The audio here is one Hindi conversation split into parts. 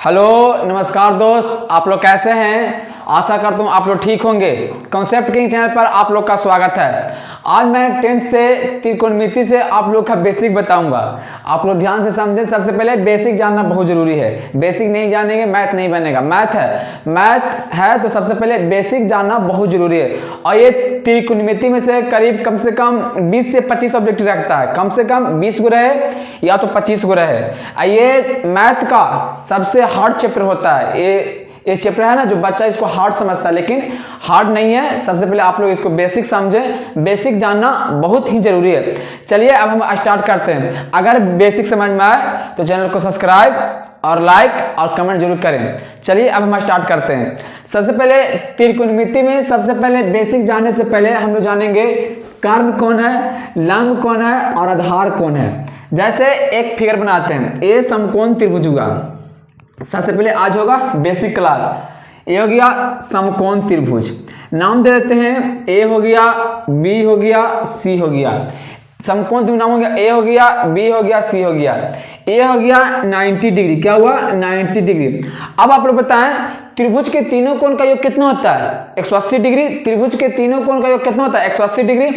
हेलो नमस्कार दोस्त, आप लोग कैसे हैं। आशा करता हूँ आप लोग ठीक होंगे। कॉन्सेप्ट किंग चैनल पर आप लोग का स्वागत है। आज मैं 10th से त्रिकोणमिति से आप लोग का बेसिक बताऊंगा। आप लोग ध्यान से समझें। सबसे पहले बेसिक जानना बहुत जरूरी है। बेसिक नहीं जानेंगे मैथ नहीं बनेगा। मैथ है तो सबसे पहले बेसिक जानना बहुत जरूरी है। और ये त्रिकोणमिति में से करीब कम से कम 20 से 25 ऑब्जेक्ट रखता है। कम से कम 20 गो रहे या तो 25 गो रहे। ये मैथ का सबसे हार्ड चैप्टर होता है। ये चैप्टर है ना, जो बच्चा इसको हार्ड समझता है, लेकिन हार्ड नहीं है। सबसे पहले आप लोग इसको बेसिक समझें। बेसिक जानना बहुत ही जरूरी है। चलिए अब हम स्टार्ट करते हैं। अगर बेसिक समझ में आए तो चैनल को सब्सक्राइब और लाइक और कमेंट जरूर करें। चलिए अब हम स्टार्ट करते हैं। सबसे पहले त्रिकोणमिति में सबसे पहले बेसिक जानने से पहले हम लोग जानेंगे कर्ण कौन है, लंब कौन है और आधार कौन है। जैसे एक फिगर बनाते हैं, ए समकोण त्रिभुज हुआ। सबसे पहले आज होगा बेसिक क्लास। ए हो गया समकोण त्रिभुज, नाम दे देते हैं। ए हो गया, बी हो गया, सी हो गया। समकोण त्रिभुज नाम हो गया, ए हो गया, बी हो गया, सी हो गया। ए हो गया 90 डिग्री। क्या हुआ? 90 डिग्री। अब आप लोग बताएं त्रिभुज के तीनों कोण का योग कितना होता है? 180 डिग्री। त्रिभुज के तीनों कोण का योग कितना होता है? 180 डिग्री।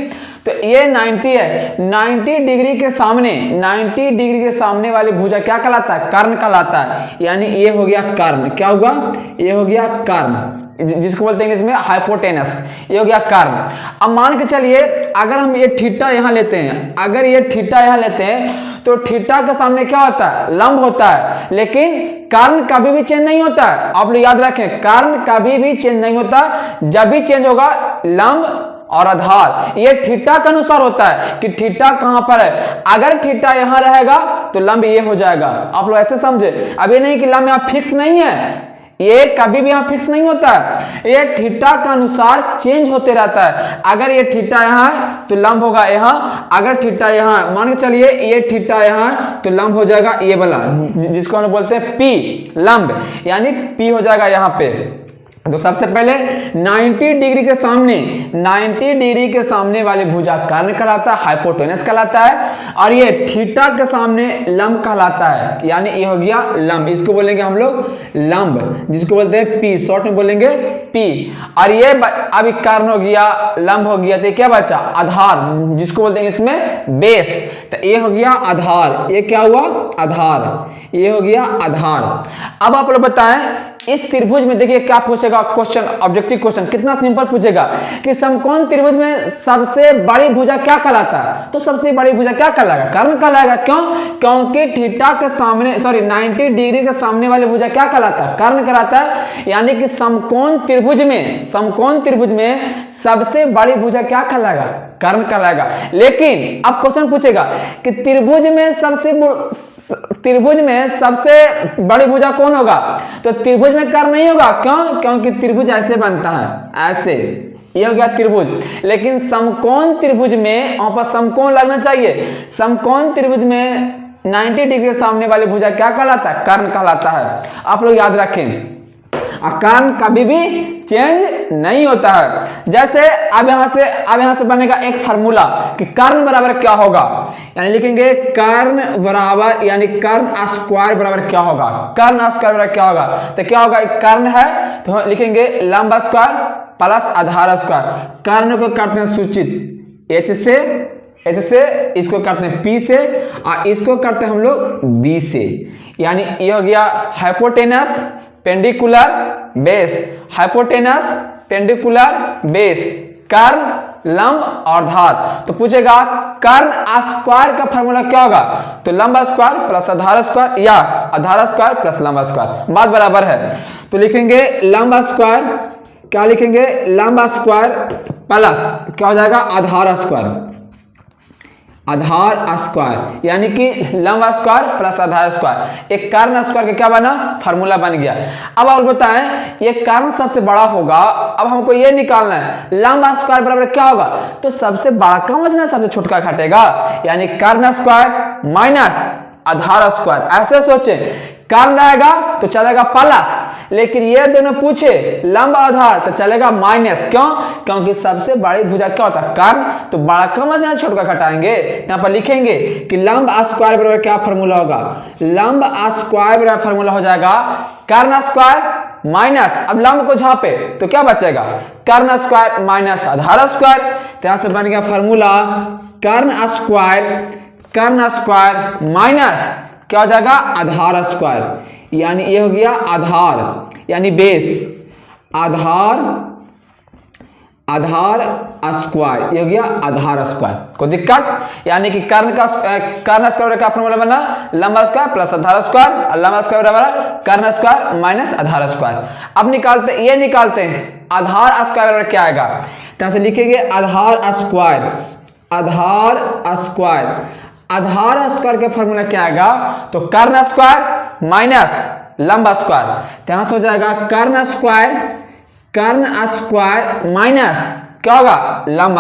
तो ये 90 है। 90 डिग्री के सामने, 90 डिग्री के सामने वाली भुजा क्या कहलाता है? कर्ण कहलाता है। यानी ये हो गया कर्ण। क्या हुआ? ये हो गया कर्ण, जिसको बोलते हैं इंग्लिश में हाइपोटेनस। ये हो गया कर्ण। अब मान के चलिए अगर हम ये थीटा यहाँ लेते हैं, अगर ये थीटा यहाँ लेते हैं तो थीटा के सामने क्या होता है? लंब होता है। लेकिन कर्ण कभी भी चेंज नहीं होता है। आप लोग याद रखें, कर्ण कभी भी चेंज नहीं होता। जब भी चेंज होगा लंब और आधार, ये थीटा के अनुसार होता है कि थीटा कहां पर है। अगर थीटा यहां रहेगा तो लंब ये हो जाएगा। आप लोग ऐसे समझे। अब ये नहीं कि लंब यहां फिक्स नहीं है, ये कभी भी यहां फिक्स नहीं होता है। ये थीटा के अनुसार चेंज होते रहता है। अगर ये थीटा यहां है तो लंब होगा यहां। अगर थीटा यहां, मान के चलिए ये थीटा यहां तो लंब हो जाएगा ये वाला, जिसको हम बोलते हैं पी, लंब, यानी पी हो जाएगा यहां पे। तो सबसे पहले 90 डिग्री के सामने, 90 डिग्री के सामने वाली भुजा कर्ण कहलाता है, हाइपोटेनस कहलाता है। और ये थीटा के सामने लंब कहलाता है, यानी ये हो गया लंब। इसको बोलेंगे हम लोग लंब, जिसको बोलते हैं पी, शॉर्ट में बोलेंगे पी। और ये अभी कर्ण हो गया, लंब हो गया, तो क्या बचा? आधार, जिसको बोलते हैं इसमें बेस। तो ये हो गया आधार। ये क्या हुआ? आधार। ये हो गया आधार। अब आप लोग बताएं इस त्रिभुज में देखिए क्या पूछेगा क्वेश्चन, ऑब्जेक्टिव क्वेश्चन। कितना सिंपल पूछेगा कि समकोण त्रिभुज में सबसे बड़ी भुजा क्या कहलाता है? तो सबसे बड़ी भुजा क्या कहलाएगा? कर्ण कहलाएगा। क्यों? क्योंकि थीटा के सामने, 90 डिग्री के सामने वाली भुजा क्या कहलाता है? कर्ण कहलाता है। यानी कि समकोण त्रिभुज में, समकोण त्रिभुज में सबसे बड़ी भुजा क्या कहलाएगा? कर्ण कहलाएगा। लेकिन अब क्वेश्चन पूछेगा कि त्रिभुज में सबसे बड़ी भुजा कौन होगा? तो त्रिभुज में कर्ण नहीं होगा। क्यों? क्योंकि त्रिभुज ऐसे बनता है, ऐसे। ये हो गया त्रिभुज। लेकिन समकोण त्रिभुज में वहां पर समकोण लगना चाहिए। समकोण त्रिभुज में 90 डिग्री के सामने वाली भुजा क्या कहलाता है? कर्ण कहलाता है। आप लोग याद रखें, कर्ण कभी भी चेंज नहीं होता है। जैसे अब यहां से बनेगा एक फार्मूला कि कर्ण बराबर क्या होगा। यानी लिखेंगे कर्ण बराबर, यानी कर्ण स्क्वायर बराबर क्या होगा? कर्ण स्क्वायर बराबर क्या होगा? तो क्या होगा? कर्ण है तो लिखेंगे लंब स्क्वायर प्लस आधार स्क्वायर। कर्ण को करते हैं सूचित H से, इसको करते हैं P से, और इसको करते हैं हम लोग B से। यानी ये हो गया hypotenuse perpendicular base, hypotenuse perpendicular base, कर्ण, लंब और आधार। तो पूछेगा कर्ण स्क्वायर का फार्मूला क्या होगा? तो लंब स्क्वायर प्लस आधार स्क्वायर या आधार स्क्वायर प्लस लंब स्क्वायर, बात बराबर है। तो लिखेंगे लंब स्क्वायर, क्या लिखेंगे? लंब स्क्वायर प्लस क्या हो जाएगा? आधार स्क्वायर, आधार स्क्वायर, यानी कि लंब स्क्वायर प्लस आधार स्क्वायर। एक कर्ण स्क्वायर का क्या बना? फार्मूला बन गया। अब और बताएं ये कर्ण सबसे बड़ा होगा। अब हमको ये निकालना है लंब स्क्वायर बराबर क्या होगा? तो सबसे बड़ा का वजन सबसे छोटा घटेगा, यानी कर्ण स्क्वायर माइनस आधार स्क्वायर। ऐसे सोचे, कर्ण रहेगा तो चलेगा प्लस, लेकिन ये दोनों पूछे लंब आधार तो चलेगा माइनस। क्यों? क्योंकि सबसे बड़ी भुजा क्या होता है? कर्ण। तो बड़ा का में से छोटा घटाएंगे, यहाँ पर लिखेंगे कि लंब स्क्वायर बराबर क्या फॉर्मूला होगा? लंब स्क्वायर बराबर फॉर्मूला हो जाएगा कर्ण स्क्वायर माइनस, अब लंब को झापे तो क्या बचेगा? कर्ण स्क्वायर माइनस आधार स्क्वायर। तो यहां से बन गया फॉर्मूला कर्ण स्क्वायर माइनस क्या हो जाएगा? आधार स्क्वायर। यानी ये हो गया आधार यानी बेस, आधार स्क्वायर, ये हो गया आधार स्क्वायर। कोई दिक्कत? यानी कि कर्ण स्क्वायर का फॉर्मूला बना लंब स्क्वायर प्लस आधार स्क्वायर, और लंब स्क्वायर बराबर कर्ण स्क्वायर माइनस आधार स्क्वायर। अब निकालते हैं आधार स्क्वायर बराबर क्या आएगा? यहां से लिखेंगे आधार स्क्वायर का फॉर्मूला क्या आएगा? तो कर्ण स्क्वायर माइनस लंब स्क्वायर। यहां से हो जाएगा कर्ण स्क्वायर माइनस क्या होगा? लंब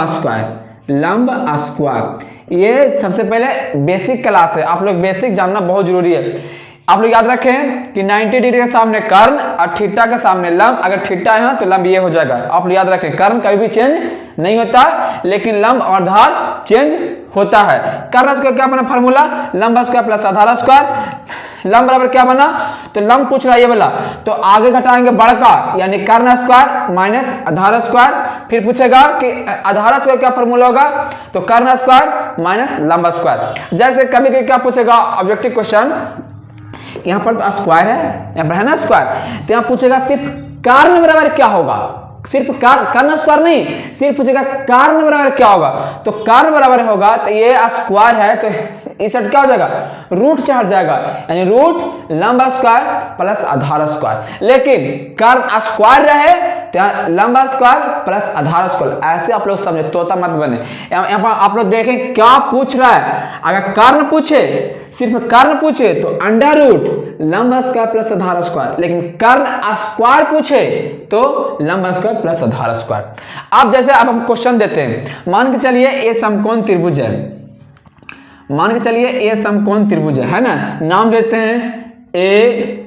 स्क्वायर। ये सबसे पहले बेसिक क्लास है, आप लोग बेसिक जानना बहुत जरूरी है। आप लोग याद रखें कि 90 डिग्री के सामने कर्ण और थीटा के सामने लंब, अगर थीटा है तो लंब ये हो जाएगा। आप लोग याद रखें कर्ण कभी भी चेंज नहीं होता, लेकिन लंब और आधार चेंज होता है। कर्ण स्क्वायर क्या बना फॉर्मूला? लंब स्क्वायर प्लस आधार स्क्वायर। लंब बराबर क्या बना? तो लंब पूछ रहा है ये वाला, तो आगे घटाएंगे बड़का यानी कर्ण स्क्वायर माइनस आधार स्क्वायर। फिर पूछेगा कि आधार स्क्वायर क्या फॉर्मूला होगा? तो कर्ण स्क्वायर माइनस लंब स्क्वायर। जैसे कभी कभी क्या पूछेगा ऑब्जेक्टिव क्वेश्चन, यहाँ पर तो स्क्वायर है, यहाँ पर है ना स्क्वायर, तो यहाँ पूछेगा सिर्फ कर्ण बराबर क्या होगा? सिर्फ कर्ण स्क्वायर नहीं, सिर्फ पूछेगा कर्ण बराबर क्या होगा? तो कर्ण बराबर होगा तो ये स्क्वायर है तो इस साइड क्या हो जाएगा? रूट चढ़ जाएगा, यानी रूट लंब स्क्वायर प्लस आधार स्क्वायर। लेकिन कर्ण स्क्वायर रहे तो लंब स्क्वायर प्लस आधार स्क्वायर। ऐसे आप लोग समझे, तोता मत बने। यहाँ पर आप लोग देखें क्या पूछ रहा है। अगर कर्ण पूछे, सिर्फ कर्ण पूछे तो अंडर रूट लंब स्क्वायर प्लस आधार स्क्वायर, लेकिन कर्ण स्क्वायर पूछे तो लंब स्क्वायर प्लस आधार स्क्वायर। अब जैसे अब हम क्वेश्चन देते हैं, मान के चलिए ए समकोण त्रिभुज है, मान के चलिए ए समकोण त्रिभुज है ना, नाम देते हैं ए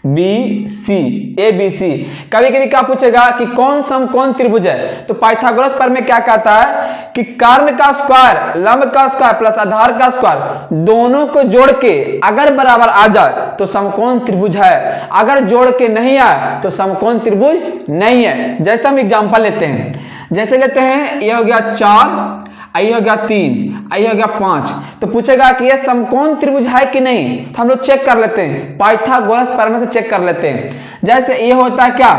बी सी। कभी कभी क्या पूछेगा कि कौन समकोण त्रिभुज है? तो पाइथागोरस पर में क्या कहता है कि कर्ण का स्क्वायर लंब का स्क्वायर प्लस आधार का स्क्वायर दोनों को जोड़ के अगर बराबर आ जाए तो समकोण त्रिभुज है, अगर जोड़ के नहीं आए तो समकोण त्रिभुज नहीं है। जैसे हम एग्जांपल लेते हैं, जैसे लेते हैं ये हो गया 4, ये हो गया 3, ये हो गया 5, तो पूछेगा कि ये समकोण त्रिभुज है कि नहीं, तो हम लोग चेक कर लेते हैं, पाइथागोरस प्रमेय से चेक कर लेते हैं। जैसे ये होता है क्या?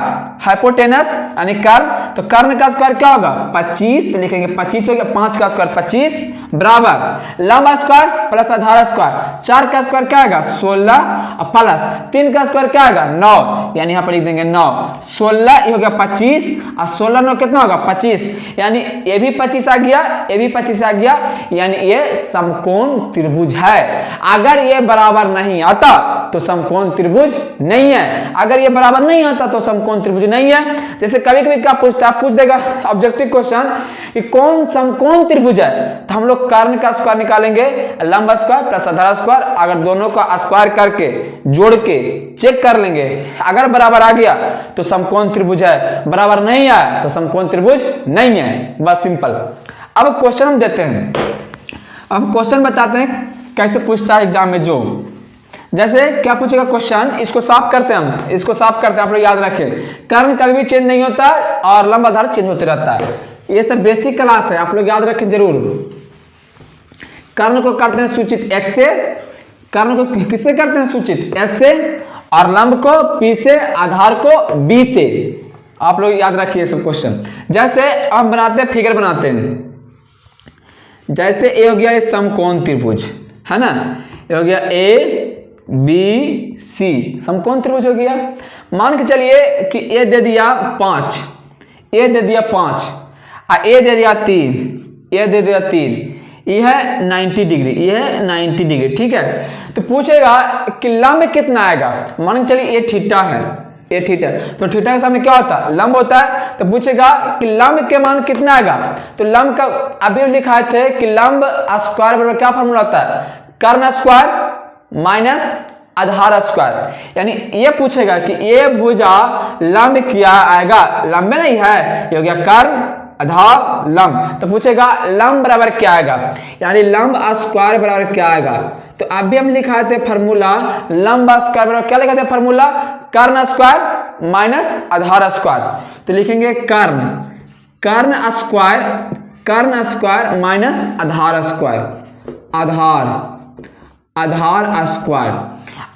हाइपोटेनस यानी कर्ण, तो कर्ण का स्क्वायर क्या होगा? 25, तो लिखेंगे 25 हो गया, 5 का स्क्वायर 25 बराबर लंब स्क्वायर प्लस आधार स्क्वायर, 4 का स्क्वायर क्या आएगा? 16 और प्लस 3 का स्क्वायर क्या आएगा? 9, यानी यहाँ पर लिख देंगे 9, 16 ये हो गया 25 और 16 9 कितना होगा? 25, यानी ये भी 25 आ गया, ये भी 25 आ गया, यानी ये समकोण त्रिभुज है। अगर ये बराबर नहीं आता तो समकोण त्रिभुज नहीं है, अगर ये बराबर नहीं आता तो समकोण त्रिभुज नहीं है। जैसे कभी कभी क्या पूछता है, पूछ देगा ऑब्जेक्टिव क्वेश्चन कि कौन समकोण त्रिभुज है, तो हम लोग कर्ण का स्क्वायर निकालेंगे, लंब स्क्वायर प्लस आधार स्क्वायर, अगर दोनों का स्क्वायर करके जोड़ के चेक कर लेंगे, अगर बराबर आ गया तो समकोण त्रिभुज है, बराबर नहीं आया तो समकोण त्रिभुज नहीं है। बस सिंपल। अब क्वेश्चन हम देते हैं, अब क्वेश्चन बताते हैं कैसे पूछता है एग्जाम में। जो जैसे क्या पूछेगा क्वेश्चन, इसको साफ करते हैं हम, इसको साफ करते हैं। आप लोग याद रखें कर्ण कभी भी चेंज नहीं होता और लंब आधार चेंज होते रहता है। ये सब बेसिक क्लास है, आप लोग याद रखें जरूर। कर्ण को करते हैं सूचित x से, कर्ण को किससे करते हैं? सूचित s से, और लंब को p से, आधार को b से। आप लोग याद रखिए सब क्वेश्चन। जैसे हम बनाते हैं, फिगर बनाते हैं, जैसे ये हो गया ये समकोण त्रिभुज है ना, ये हो गया ए बी सी, समकोण त्रिभुज हो गया। मान के चलिए कि ए दे दिया 5, ए दे दिया 5, और ए दे दिया 3, ए दे दिया 3, यह है 90 डिग्री, यह है 90 डिग्री, ठीक है। तो पूछेगा कि लंब कितना आएगा। मान के चलिए ये थीटा है, ये थीटा, तो थीटा के सामने क्या होता है? लंब होता है। तो पूछेगा कि लंब के मान कितना आएगा। तो लंब का अभी लिखा थे कि लंब स्क्वायर बराबर क्या फॉर्मूला होता है? कर्ण स्क्वायर माइनस आधार स्क्वायर। यानी ये पूछेगा कि ये भुजा लंब क्या आएगा, लंब नहीं है, ये हो गया कर्ण आधार लंब, तो पूछेगा लंब बराबर क्या आएगा, यानी लंब स्क्वायर बराबर क्या आएगा। तो अभी हम लिखा थे फार्मूला लंब स्क्वायर बराबर क्या लिखा था फार्मूला, कर्ण स्क्वायर माइनस आधार स्क्वायर। तो लिखेंगे कर्ण स्क्वायर माइनस आधार स्क्वायर, आधार स्क्वायर।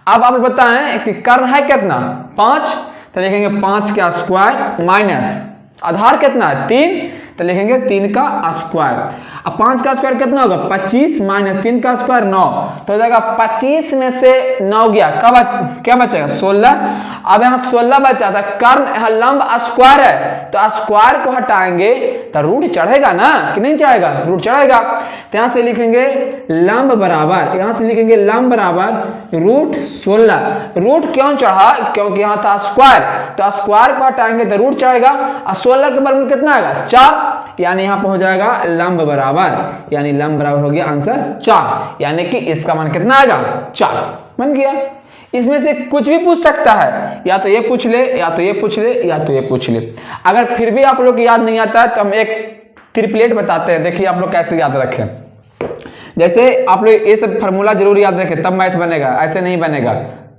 अब आप बताएं कि कर्ण है कितना 5, तो लिखेंगे 5 का स्क्वायर माइनस आधार कितना है 3, तो लिखेंगे 3 का स्क्वायर। अब 5 का स्क्वायर कितना होगा 25 माइनस 3 का स्क्वायर 9, तो हो जाएगा 25 में से 9 गया, क्या बचेगा 16। अब यहाँ 16 बचा था, कर्ण यहाँ लंब स्क्वायर है, तो स्क्वायर को हटाएंगे तो रूट चढ़ेगा ना कि नहीं चढ़ेगा, रूट चढ़ेगा। तो यहाँ से लिखेंगे लंब बराबर, यहाँ से लिखेंगे लंब बराबर रूट 16। रूट क्यों चढ़ा, क्योंकि यहाँ था स्क्वायर, तो स्क्वायर को हटाएंगे तो रूट चढ़ेगा, और 16 के बराबर कितना आएगा 4, यानी यहाँ पर हो जाएगा लंब बराबर, यानी लंब बराबर हो गया आंसर 4, यानी कि इसका मान कितना आएगा 4 बन गया। इसमें से कुछ भी पूछ सकता है, या तो ये पूछ ले, या तो ये पूछ ले, या तो ये पूछ ले। अगर फिर भी आप लोग को याद नहीं आता है तो हम एक ट्रिपलेट बताते हैं, देखिए आप लोग कैसे याद रखें। जैसे आप लोग ये सब फार्मूला जरूर याद रखें तब मैथ बनेगा, ऐसे नहीं बनेगा,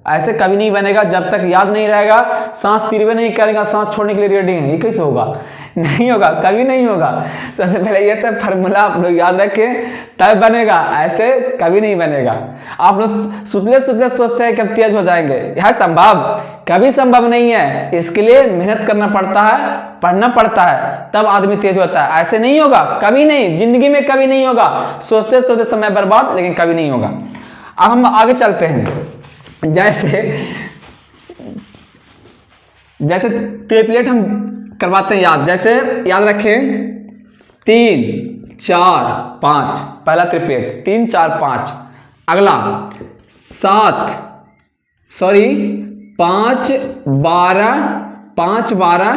ऐसे कभी नहीं बनेगा जब तक याद नहीं रहेगा, सांस तिरवे नहीं करेगा, सांस छोड़ने के लिए रेडी है, ये कैसे होगा, नहीं होगा, कभी नहीं होगा। सबसे पहले ये सब फार्मूला आप लोग याद रखें तब बनेगा, ऐसे कभी नहीं बनेगा। आप लोग सुतले सोचते हैं कब तेज हो जाएंगे, यह संभव कभी संभव नहीं है, इसके लिए मेहनत करना पड़ता है, पढ़ना पड़ता है, तब आदमी तेज होता है, ऐसे नहीं होगा, कभी नहीं, जिंदगी में कभी नहीं होगा। सोचते समय बर्बाद, लेकिन कभी नहीं होगा। अब हम आगे चलते हैं। जैसे ट्रिपलेट हम करवाते हैं याद, जैसे याद रखें 3 4 5, पहला ट्रिपलेट 3 4 5, अगला 5 12 5 12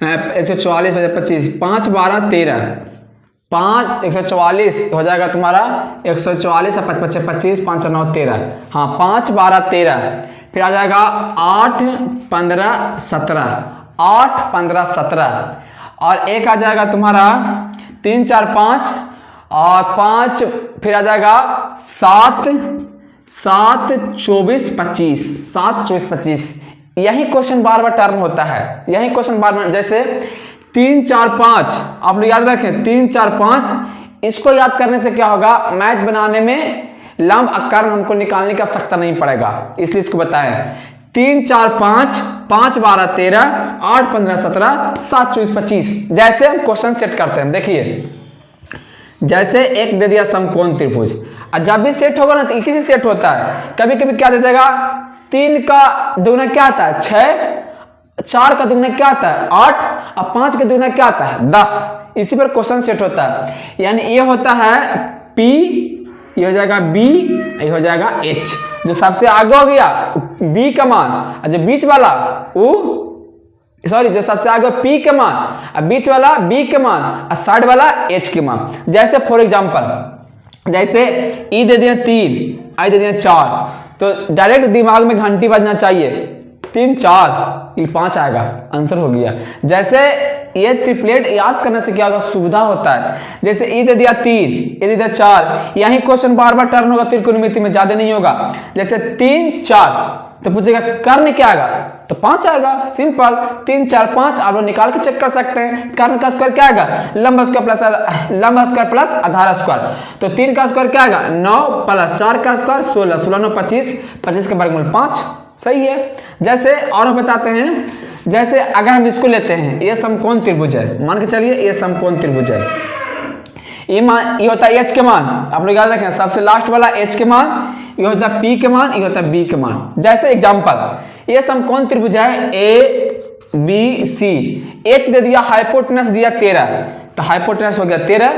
144 25, 5 12 13, 144 हो जाएगा तुम्हारा 144 और 5 25, 5 9 13, हाँ 5 12 13, फिर आ जाएगा 8 15 17, 8 15 17, और एक आ जाएगा तुम्हारा 3 4 5 और 5, फिर आ जाएगा 7 24 25, 7 24 25। यही क्वेश्चन बार बार टर्न होता है, यही क्वेश्चन बार बार, जैसे 3 4 5 आप लोग याद रखें 3 4 5, इसको याद करने से क्या होगा, मैथ बनाने में लंब कर्ण हमको निकालने की आवश्यकता नहीं पड़ेगा, इसलिए इसको बताएं 3 4 5 5 12 13 8 15 17 7 24 25। जैसे हम क्वेश्चन सेट करते हैं, देखिए जैसे एक दे दिया समकोण त्रिभुज, और जब भी सेट होगा ना तो इसी से सेट होता है। कभी कभी क्या दे देगा, 3 का दुगना क्या आता है 6, 4 का दुगना क्या आता है 8, और 5 का दुगना क्या आता है 10, इसी पर क्वेश्चन सेट होता है। यानी ये होता है P, ये हो जाएगा B, ये हो जाएगा H। जो सबसे आगे हो गया B का मान, और जो बीच वाला जो सबसे आगे P के मान, और बीच वाला B के मान, और साइड वाला H के मान। जैसे फॉर एग्जांपल, जैसे E दे दिया 3, I दे दिया 4, तो डायरेक्ट दिमाग में घंटी बजना चाहिए, 3 4 ये 5 आएगा, आंसर हो गया। जैसे ये ट्रिपलेट याद करने से क्या होगा, सुविधा होता है। जैसे ई दे दिया 3, ये दे दिया 4, यही क्वेश्चन बार बार टर्न होगा, त्रिकोणमिति में ज्यादा नहीं होगा। जैसे 3 4 तो पूछेगा कर्ण क्या आएगा, तो 5 आएगा, सिंपल 3 4 5 आप लोग निकाल के चेक कर सकते हैं। कर्ण का स्क्वायर क्या आएगा, लंब स्क्वायर प्लस आधार स्क्वायर, तो 3 का स्क्वायर क्या आएगा 9 प्लस 4 का स्क्वायर 16, 16 9 25, 25 का वर्गमूल 5, सही है। जैसे और बताते हैं, जैसे अगर हम इसको लेते हैं, ये समकोण त्रिभुज है, मान के चलिए ये समकोण त्रिभुज है, ये होता है H के मान, आप लोग याद रखें सबसे लास्ट वाला H के मान, ये होता है P के मान, ये होता है B के मान। जैसे एग्जांपल, ये समकोण त्रिभुज है ABC, H दे दिया, हाइपोटेनस दिया 13, तो हाइपोटेनस हो गया 13,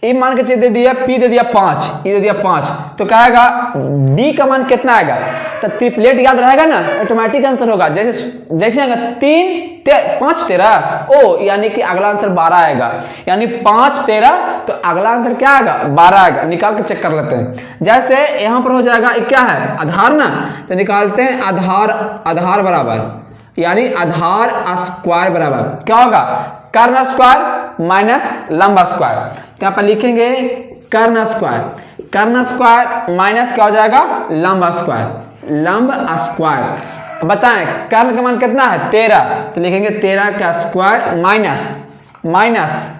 ए मान के दे दिया, पी दे दिया 5, ई दे दिया 5, तो क्या आएगा डी का मान कितना आएगा? तो ट्रिपलेट याद रहेगा ना, ऑटोमेटिक आंसर होगा। जैसे आएगा 3 5 13 ओ, यानी कि अगला आंसर 12 आएगा, यानी 5 13 तो अगला आंसर क्या आएगा? 12 आएगा। निकाल के चेक कर लेते हैं। जैसे यहां पर हो जाएगा क्या है? आधार ना, तो निकालते हैं आधार बराबर, यानी आधार स्क्वायर बराबर क्या होगा? कर्ण स्क्वायर माइनस लंब स्क्वायर। तो यहाँ पर लिखेंगे कर्ण स्क्वायर माइनस क्या हो जाएगा? लंब स्क्वायर। बताएं कर्ण का मान कितना है? 13, तो लिखेंगे 13 का स्क्वायर माइनस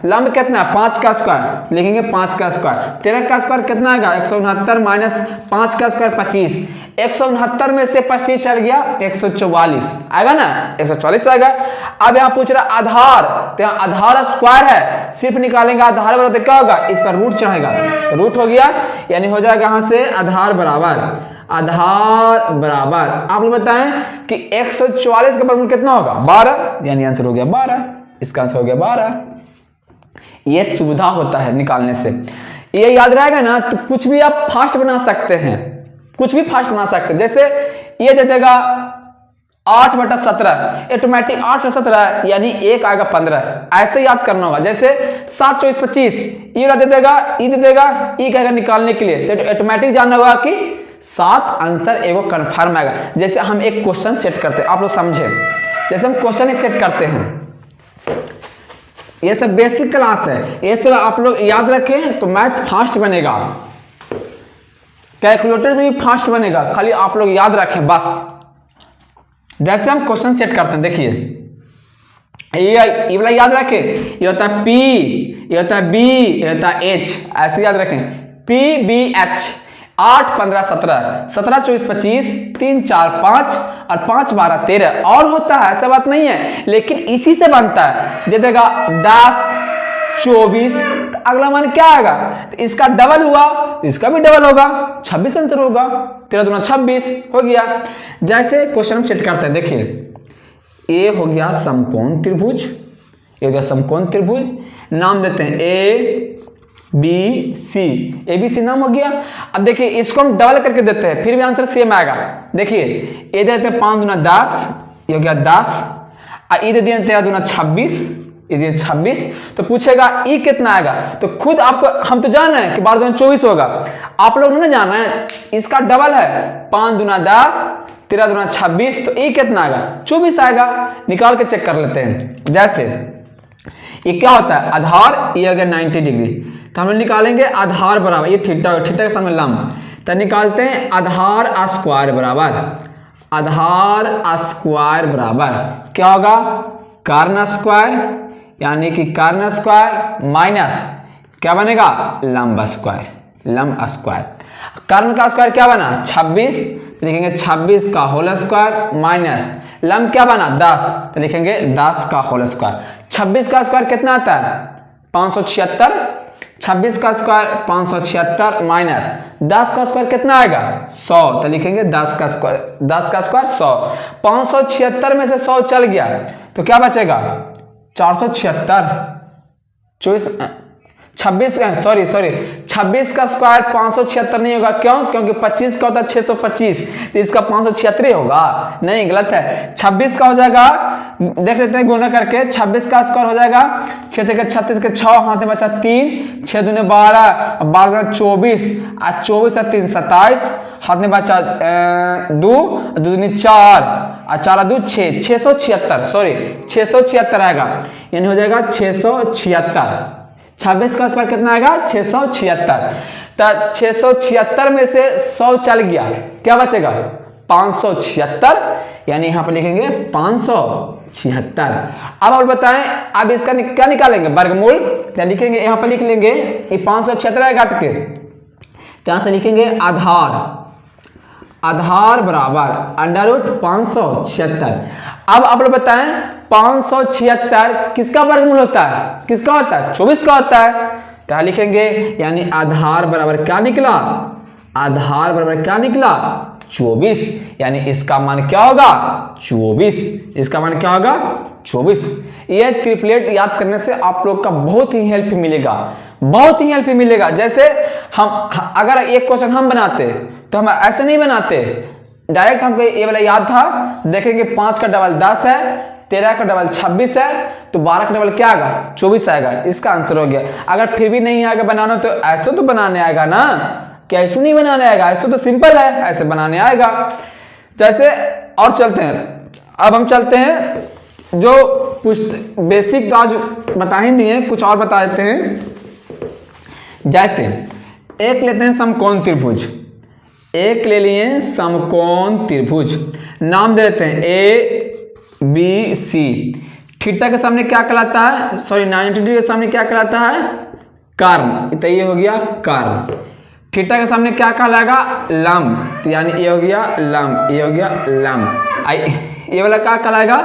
लंब कितना है? 5 का स्क्वायर, लिखेंगे 5 का स्क्वायर। 13 का स्क्वायर कितना आएगा? 169 माइनस 5 का स्क्वायर 25। 169 में से 25 चल गया 144 आएगा ना, 144 आएगा। अब यहाँ पूछ रहा आधार, तो यहाँ आधार स्क्वायर है, सिर्फ निकालेंगे आधार बराबर, तो क्या होगा? इस पर रूट चढ़ेगा, तो रूट हो गया, यानी हो जाएगा यहाँ से आधार बराबर आप लोग बताएं कि 144 का वर्गमूल कितना होगा? 12, यानी आंसर हो गया 12, इसका आंसर हो गया 12। ये सुविधा होता है निकालने से, ये याद रहेगा ना, तो कुछ भी आप फास्ट बना सकते हैं, जैसे ये दे देगा 8/17, ऑटोमेटिक 8/17 यानी 1 आएगा 15, ऐसे याद करना होगा। जैसे 7 24 25, ये दे देगा, ई दे देगा, ई कहेगा निकालने के लिए, तो ऑटोमेटिक जानना होगा कि 7 आंसर एगो कन्फर्म आएगा। जैसे हम एक क्वेश्चन सेट करते हैं, आप लोग समझे, जैसे हम क्वेश्चन एक सेट करते हैं, ये सब बेसिक क्लास है, ये सब आप लोग याद रखें तो मैथ फास्ट बनेगा, कैलकुलेटर से भी फास्ट बनेगा, खाली आप लोग याद रखें बस। जैसे हम क्वेश्चन सेट करते हैं, देखिए ये वाला याद रखें, ये होता है P, ये होता है B, ये होता है H, ऐसे याद रखें PBH। 8 15 17, 17 24 25, 3 4 5 और 5 12 13 और होता है, ऐसा बात नहीं है, लेकिन इसी से बनता है। दे देगा 10 24, तो अगला मान क्या आएगा? तो इसका डबल हुआ, इसका भी डबल होगा, 26 आंसर होगा, 13 दूना 26 हो गया। जैसे क्वेश्चन हम सेट करते हैं, देखिए ए हो गया समकोण त्रिभुज, ये हो गया समकोण त्रिभुज, नाम देते हैं ABC, ABC नाम हो गया। अब देखिए इसको हम डबल करके देते हैं, फिर भी आंसर सेम आएगा। देखिए ये देते हैं 5 दूना 10, ये हो गया 10, और ये दे दिए 13 दूना 26, ये दिए 26, तो पूछेगा ई कितना आएगा? तो खुद आपको, हम तो जान रहे हैं कि 12 दूना 24 होगा, आप लोग नहीं जान रहे हैं, इसका डबल है 5 दूना 10, 13 दूना 26, तो ई कितना आएगा? 24 आएगा। निकाल के चेक कर लेते हैं। जैसे ये क्या होता है? आधार, ये हो गया 90 डिग्री, तो हम लोग निकालेंगे आधार बराबर, ये थीटा के सामने लंब, तो निकालते हैं आधार स्क्वायर बराबर क्या होगा? कर्ण स्क्वायर, यानी कि कर्ण स्क्वायर माइनस क्या बनेगा? लंब स्क्वायर। कर्ण का स्क्वायर क्या बना? 26, तो लिखेंगे 26 का होल स्क्वायर माइनस लंब क्या बना? 10, तो लिखेंगे 10 का होल स्क्वायर। 26 का स्क्वायर कितना आता है? 576, 26 का स्क्वायर 576 माइनस 10 का स्क्वायर कितना आएगा? 100, तो लिखेंगे 10 का स्क्वायर 100। 576 में से 100 चल गया तो क्या बचेगा? 476। 26 का स्क्वायर 576 नहीं होगा, क्यों? क्योंकि 25 का होता है 625, तो इसका 576 होगा, नहीं, गलत है। 26 का हो जाएगा, देख लेते हैं गुना करके, 26 का स्क्वायर हो जाएगा 6 6 36 के 6, हाथ में बचा 3, 6 दूने 12, 12 24, 24 और 3 27, हाथ में बचा 2 दूनी 4 और 4 2 6, 676 आएगा, यानी हो जाएगा 676। 26 का स्क्वायर कितना आएगा? 676। तो 676 में से 100 चल गया, क्या बचेगा? 576, यानी यहां पर लिखेंगे 576। अब आप बताएं, अब इसका क्या निकालेंगे? वर्गमूल, क्या लिखेंगे? यहां पर लिख लेंगे ये 576 है काट के, तो यहां से लिखेंगे आधार बराबर √576। अब आप लोग बताएं 576 किसका वर्गमूल होता है? 24 का होता है, क्या लिखेंगे? यानी आधार बराबर क्या निकला? 24, यानी इसका मान क्या होगा 24, इसका मान क्या होगा 24। ये ट्रिपलेट याद करने से आप लोग का बहुत ही हेल्प मिलेगा, बहुत ही हेल्प मिलेगा। जैसे हम अगर एक क्वेश्चन हम बनाते तो हम ऐसे नहीं बनाते, डायरेक्ट हमको ये वाला याद था, देखेंगे 5 का डबल 10 है, 13 का डबल 26 है, तो 12 का डबल क्या आएगा 24 आएगा, इसका आंसर हो गया। अगर फिर भी नहीं आएगा बनाना तो ऐसे तो बनाने आएगा ना, कैसे नहीं बनाने आएगा, ऐसे तो सिंपल है, ऐसे बनाने आएगा। जैसे और चलते हैं, अब हम चलते हैं जो बेसिक तो आज बता ही दिए, कुछ और बता देते हैं। जैसे एक लेते हैं समकोण त्रिभुज, एक ले लिए समकोण त्रिभुज, नाम दे देते हैं ABC। थीटा के सामने क्या कहलाता है, सॉरी 90 डिग्री के सामने क्या कहलाता है कर्ण, तो ये हो गया कर्ण। थीटा के सामने क्या कहलाएगा लंब, तो यानी ये हो गया लंब, ये हो गया लंब। ये वाला क्या कहलाएगा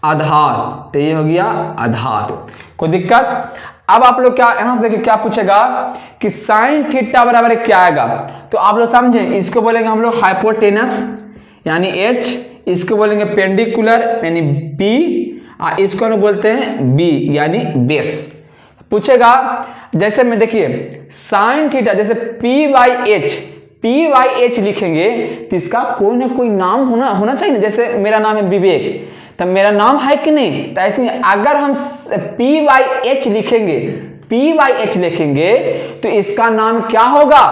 आधार, तो ये हो गया आधार। कोई दिक्कत? अब आप लोग क्या यहां से देखिए क्या पूछेगा कि साइन थीटा बराबर क्या आएगा, तो आप लोग समझे, इसको बोलेंगे हम लोग हाइपोटेनस यानी H, इसको बोलेंगे पेंडिकुलर यानी P, और इसको हम बोलते हैं B यानी बेस। पूछेगा जैसे में देखिए साइन थीटा, जैसे P/H लिखेंगे तो इसका कोई ना कोई नाम होना चाहिए ना। जैसे मेरा नाम है विवेक, तो मेरा नाम है कि नहीं, तो ऐसे अगर हम P/H लिखेंगे तो इसका नाम क्या होगा,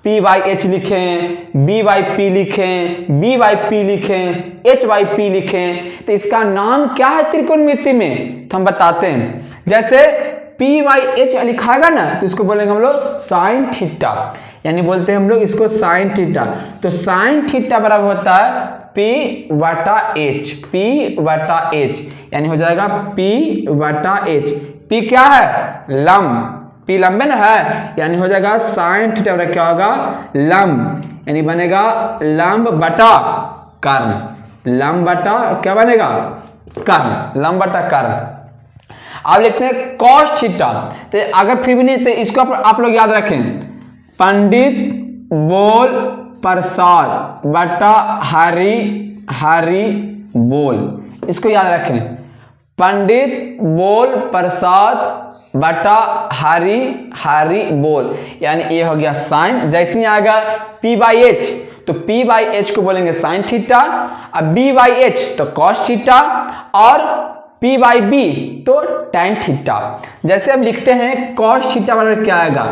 P/H लिखें, B/P लिखें, B/P लिखें, H/P लिखें, तो इसका नाम क्या है त्रिकोणमिति में, तो हम बताते हैं। जैसे P/H लिखाएगा ना तो इसको बोलेंगे हम लोग साइन थीटा, यानी बोलते हैं हम लोग इसको साइन थीटा। तो साइन थीटा बराबर होता है P/H, P/H यानी हो जाएगा P/H। P क्या है लंब, P लंबे ना है, यानी हो जाएगा साइन थीटा बराबर क्या होगा लंब, यानी बनेगा लंब बटा कर्ण, लंब बटा क्या बनेगा कर्ण, लंब बटा कर्ण। अब लिखते हैं कॉस थीटा, तो अगर फिर भी नहीं तो इसको आप लोग याद रखें, पंडित बोल प्रसाद बटा हरि बोल, इसको याद रखें, पंडित बोल प्रसाद बटा हरि बोल, यानी ये हो गया साइन। जैसे ही आएगा P/H तो P/H को बोलेंगे साइन थीटा, अब B/H तो कॉस थीटा, और P/B तो टैन थीटा। जैसे हम लिखते हैं कॉस थीटा बराबर क्या आएगा,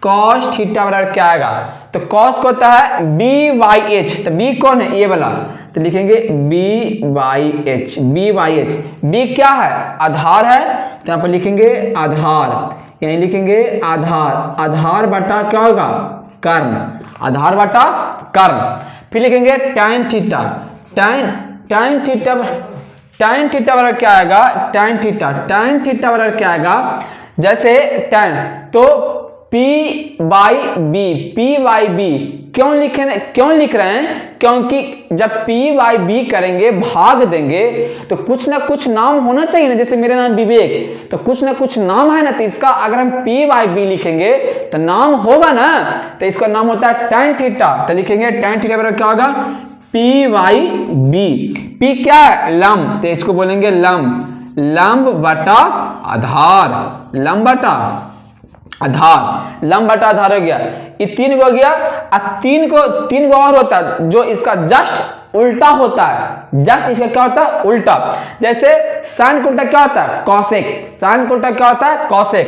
कॉस थीटा बराबर क्या आएगा, तो कॉस को होता है B/H, तो B कौन है ये वाला, तो लिखेंगे B/H, B क्या है आधार है, तो यहाँ पर लिखेंगे आधार, यानी लिखेंगे आधार बटा क्या होगा कर्ण, आधार बटा कर्ण। फिर लिखेंगे टैन थीटा, टैन थीटा बराबर क्या आएगा, टैन थीटा बराबर क्या आएगा, जैसे टैन तो P/B क्यों लिख रहे हैं, क्योंकि जब P/B करेंगे भाग देंगे तो कुछ ना कुछ नाम होना चाहिए ना। जैसे मेरा नाम विवेक, तो कुछ ना कुछ नाम है ना, तो इसका अगर हम P/B लिखेंगे तो नाम होगा ना, तो इसका नाम होता है टैन थीटा, तो लिखेंगे टैन थीटा बराबर क्या होगा P/B। P क्या है लंब, तो इसको बोलेंगे लंब बटा आधार, लंब बटा आधार हो गया। ये 3 को हो गया। अब 3 को और होता है जो इसका जस्ट उल्टा होता है, जस्ट इसका क्या होता है उल्टा। जैसे साइन का उल्टा क्या होता है कॉसेक, साइन का उल्टा क्या होता है कॉसेक।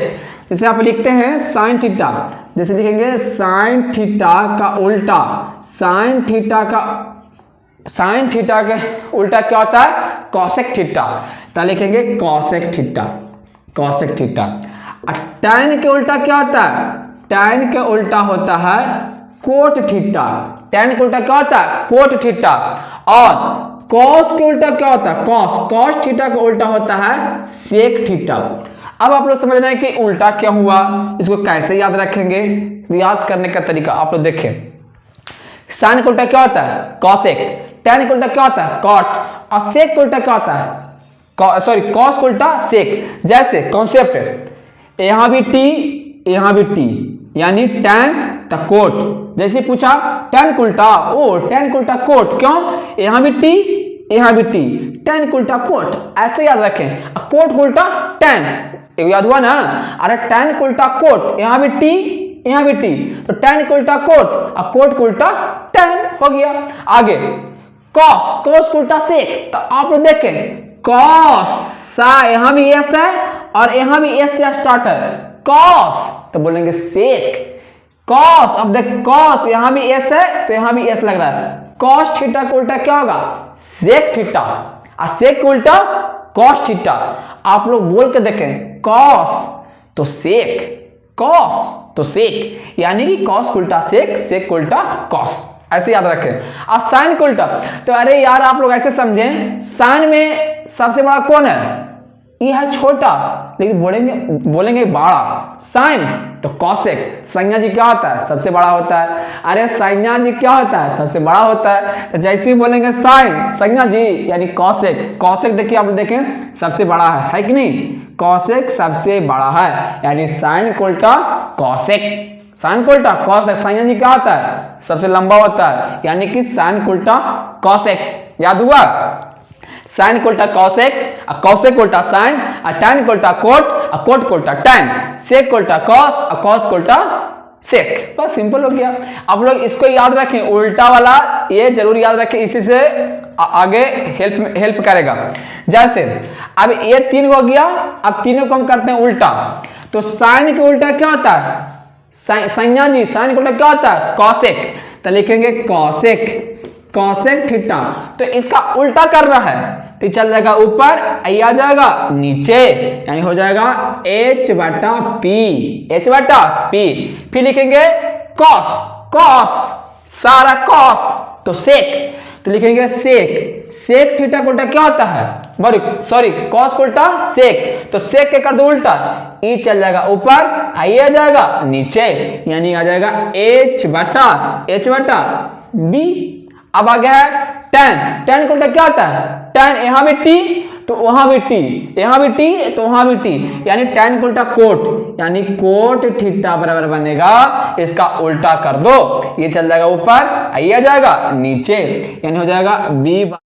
जैसे आप लिखते हैं साइन थीटा, जैसे लिखेंगे साइन थीटा का उल्टा, साइन थीटा का उल्टा क्या होता है कॉसेक थीटा, तो लिखेंगे कॉसेक थीटा। टैन के उल्टा क्या होता है, टैन के उल्टा होता है कोट थीटा, टैन के उल्टा क्या होता है कोट थीटा। और कॉस के उल्टा क्या होता है कॉस थीटा का उल्टा होता है सेक थीटा। अब आप लोग समझ रहे हैं कि उल्टा क्या हुआ, इसको कैसे याद रखेंगे, याद करने का तरीका आप लोग देखें। साइन का उल्टा क्या होता है कॉसेक, टैन का उल्टा क्या होता है कॉट, और सेक का उल्टा क्या होता है कॉस का उल्टा सेक। जैसे कॉन्सेप्ट यहां भी टी यानी टैन तो कोट। जैसे पूछा tan का उल्टा, ओ tan का उल्टा कोट, क्यों, यहाँ भी टी यहाँ भी टी, tan का उल्टा कोट, ऐसे याद रखें। कोट का उल्टा tan, याद हुआ ना, अरे tan का उल्टा कोट, यहाँ भी टी यहाँ भी टी, तो tan का उल्टा कोट और कोट का उल्टा tan हो गया। आगे cos, cos का उल्टा sec, तो आप लोग देखें cos, सा यहाँ भी s है और यहाँ भी s से स्टार्ट है, cos तो बोलेंगे sec, cos, अब देख cos यहाँ भी s है तो यहाँ भी s लग रहा है, cos थीटा का उल्टा क्या होगा, sec थीटा, और sec का उल्टा cos थीटा। आप लोग बोल के देखें cos तो sec, cos तो sec, यानी कि cos का उल्टा sec, sec का उल्टा cos, ऐसे याद रखें। अब साइन का उल्टा, तो अरे यार आप लोग ऐसे समझें, साइन में सबसे बड़ा कौन है, ये है छोटा, लेकिन बोलेंगे बड़ा, साइन तो कॉसेक, संज्ञा जी क्या होता है, सबसे बड़ा होता है, अरे संज्ञा जी क्या होता है, सबसे बड़ा होता है, तो जैसे ही बोलेंगे साइन संज्ञा जी यानी कॉसेक, कॉसेक देखिए आप देखें सबसे बड़ा है कि नहीं, कॉसेक सबसे बड़ा है, यानी साइन का उल्टा कॉसेक, साइन का उल्टा कॉसेक, संज्ञा जी क्या होता है, सबसे लंबा होता है, यानी कि साइन का उल्टा कॉसेक, याद हुआ, साइन का उल्टा कॉसेक, कॉसेक का उल्टा साइन, टैन का उल्टा कोट, कोट का उल्टा टैन, सेक का उल्टा कॉस, कॉस का उल्टा सेक, बस सिंपल हो गया। आप लोग इसको याद रखें, उल्टा वाला ये जरूर याद रखें, इसी से आगे हेल्प करेगा। जैसे अब ये 3 हो गया, अब तीनों को हम करते हैं उल्टा, तो साइन के उल्टा क्या होता है, संज्ञा जी साइन के उल्टा क्या होता है, कॉसेक, तो लिखेंगे कॉसेक, कॉसेक थीटा, तो इसका उल्टा कर रहा है तो चल जाएगा ऊपर, आ जाएगा नीचे, यानी हो जाएगा h बटा पी, h बटा पी, फिर लिखेंगे कॉस, कॉस सारा कॉस तो सेक, तो लिखेंगे सेक, सेक थीटा का उल्टा क्या होता है, सॉरी कॉस का उल्टा सेक, तो सेक के कर दो उल्टा, ई चल जाएगा ऊपर, आई आ जाएगा नीचे, यानी आ जाएगा h बटा बी। अब आ गया है tan, tan का उल्टा क्या होता है, tan यहाँ भी t तो वहां भी t, यहाँ भी t तो वहां भी t, यानी tan का उल्टा कोट, यानी कोट थीटा बराबर बनेगा, इसका उल्टा कर दो, ये चल जाएगा ऊपर, आ जाएगा नीचे, यानी हो जाएगा b।